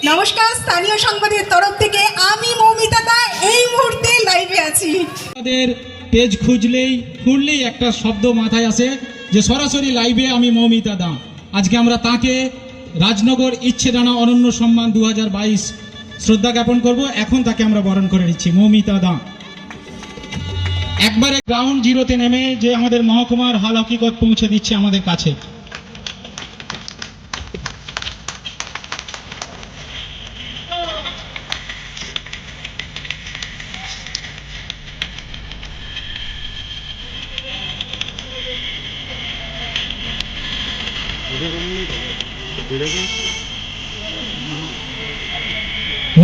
নমস্কার, স্থানীয় সংবাদের তরফ থেকে আমি মৌমিতা দা এই মুহূর্তে লাইভে আছি। আমাদের পেজ খুললেই একটা শব্দ মাথায় আসে যে সরাসরি লাইভে আমি মৌমিতা দা। আজকে আমরা তাকে রাজনগর ইচ্ছেডানা অনন্য সম্মান 2022 শ্রদ্ধা জ্ঞাপন করব। এখন তাকে আমরা বরণ করে নিচ্ছি। মৌমিতা দা একবারে গ্রাউন্ড জিরোতে নেমে যে আমাদের মহকুমার হাল হকিকত পৌঁছে দিচ্ছে আমাদের কাছে।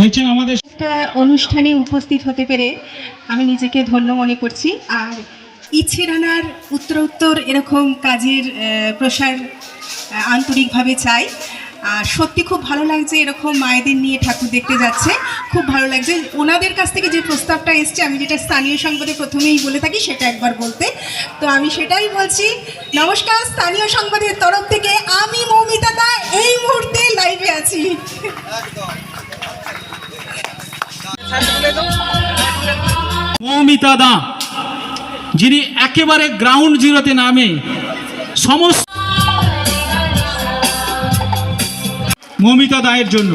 বলছেন আমাদের একটা অনুষ্ঠানে উপস্থিত হতে পেরে আমি নিজেকে ধন্য মনে করছি। আর ইচ্ছেডানার উত্তর এরকম কাজের প্রসার আন্তরিকভাবে চাই। আর সত্যি খুব ভালো লাগছে, এরকম মায়েদের নিয়ে ঠাকুর দেখতে যাচ্ছে, খুব ভালো লাগছে। ওনাদের কাছ থেকে যে প্রস্তাবটা এসছে, আমি যেটা স্থানীয় সংবাদে প্রথমেই বলে থাকি সেটা একবার বলতে, তো আমি সেটাই বলছি। নমস্কার, স্থানীয় সংবাদের তরফ থেকে আমি মৌমিতা দা এই মুহূর্তে লাইভে আছি। মৌমিতা দা যিনি একেবারে গ্রাউন্ড জিরোতে নামে সমস্ত মৌমিতা দায়ের জন্য।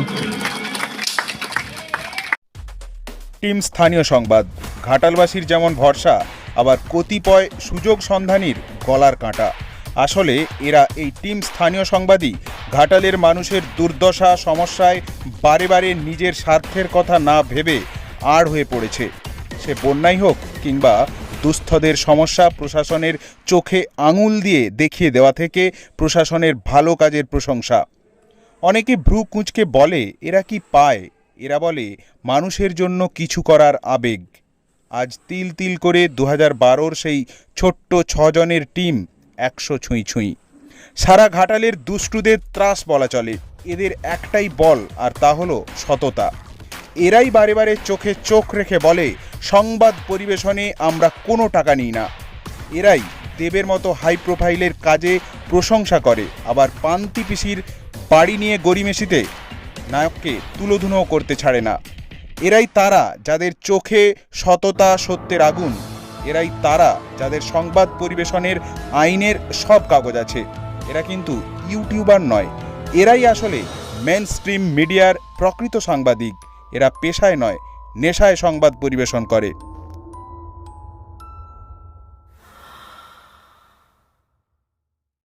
টিম স্থানীয় সংবাদ ঘাটালবাসীর যেমন ভরসা, আবার কতিপয় সুযোগ সন্ধানীর গলার কাঁটা। আসলে এরা এই টিম স্থানীয় সংবাদই ঘাটালের মানুষের দুর্দশা সমস্যায় বারে বারে নিজের স্বার্থের কথা না ভেবে আড় হয়ে পড়েছে। সে বন্যাই হোক কিংবা দুস্থদের সমস্যা, প্রশাসনের চোখে আঙুল দিয়ে দেখিয়ে দেওয়া থেকে প্রশাসনের ভালো কাজের প্রশংসা। অনেকে ভ্রু কুঁচকে বলে এরা কি পায়? এরা বলে মানুষের জন্য কিছু করার আবেগ। আজ তিল তিল করে 2012 সেই ছোট্ট 6 জনের টিম 100 ছুঁই ছুঁই। সারা ঘাটালের দুষ্টুদের ত্রাস বলা চলে। এদের একটাই বল, আর তা হলো সততা। এরাই বারে বারে চোখে চোখ রেখে বলে সংবাদ পরিবেশনে আমরা কোনো টাকা নিই না। এরাই দেবের মতো হাই প্রোফাইলের কাজে প্রশংসা করে, আবার পান্তি পিসির বাড়ি নিয়ে গড়িমেশিতে নায়ককে তুলোধুনোও করতে ছাড়ে না। এরাই তারা যাদের চোখে সততা সত্যের আগুন। এরাই তারা যাদের সংবাদ পরিবেশনের আইনের সব কাগজ আছে। এরা কিন্তু ইউটিউবার নয়, এরাই আসলে মেন স্ট্রিম মিডিয়ার প্রকৃত সাংবাদিক। এরা পেশায় নয়, নেশায় সংবাদ পরিবেশন করে।